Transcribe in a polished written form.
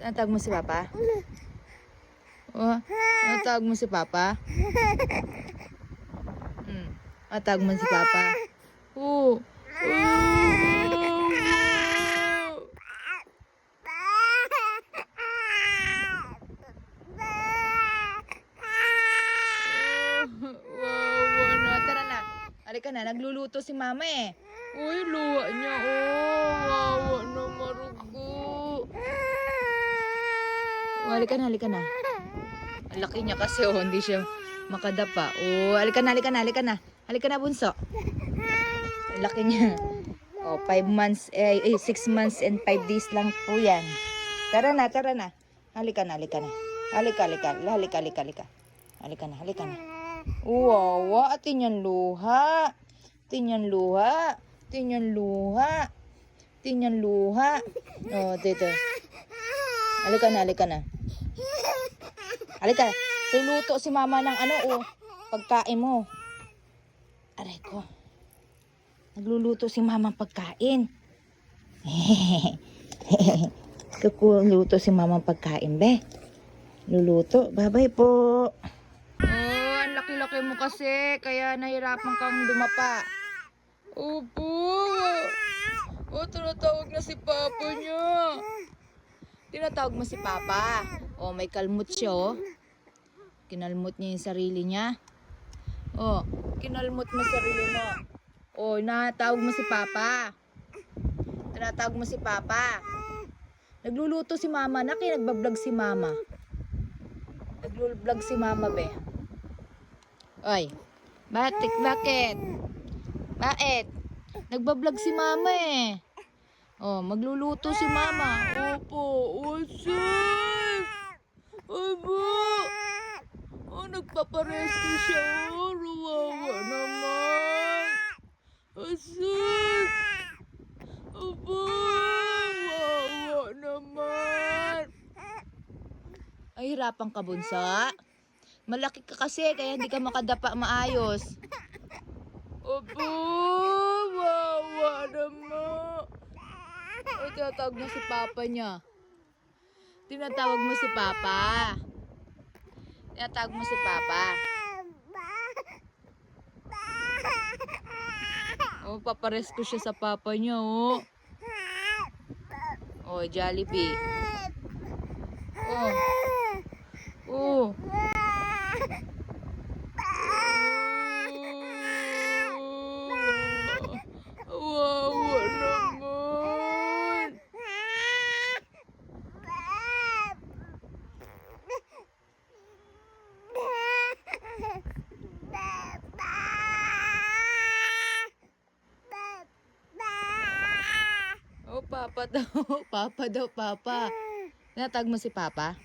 Tinatawag mo si Papa? Oh, tinatawag mo si Papa? Tinatawag mo si Papa? Oh. Wow, na. Tara na. Halika na, nagluluto si Mama eh. Uy, luha niya. Oh, wawa na marugo. Halika na, halika na. Ang laki niya kasi hindi siya makadapa. Halika na, halika na, halika na. Halika na, bunso. Ang laki niya. 5 months, 6 months and 5 days lang po yan. Tara na, tara na. Halika na, halika na. Halika, halika, halika, halika, halika. Halika na, halika na. Wawa, atin yan luha. Atin yan luha. Atin yan luha. Atin yan luha. Dito. Halika na, halika na. Halika. Tuluto si Mama ng pagkain mo. Aray ko. Nagluluto si Mama pagkain. Luluto si Mama pagkain, be. Luluto. Bye-bye po. Ang laki-laki mo kasi. Kaya nahirapan kang dumapa. Opo. Tinatawag na si Papa niya. Tinatawag mo si Papa. May kalmot siya, Kinalmot niya yung sarili niya. Kinalmot mo sarili mo. Tinatawag mo si Papa. Tinatawag mo si Papa. Nagluluto si Mama na, kaya nagbablog si Mama. Nagbablog si Mama, be. Oy, bakit? Bakit? Nagbablog si Mama eh. Magluluto si Mama. Opo, sis. Opo. Nagpaparesto siya. Ruwawa naman. Sis. Opo, wawa naman. Ay, hirapan ka, bunsa. Malaki ka kasi, kaya hindi ka makadapa maayos. Opo, wawa naman. Tinatawag mo si Papa niya. Tinatawag mo si Papa. Tinatawag mo si Papa. Paparesko siya sa Papa niya, Jollibee. Wawa naman. Papa daw. Papa daw, Papa. Tinatawag mo si Papa?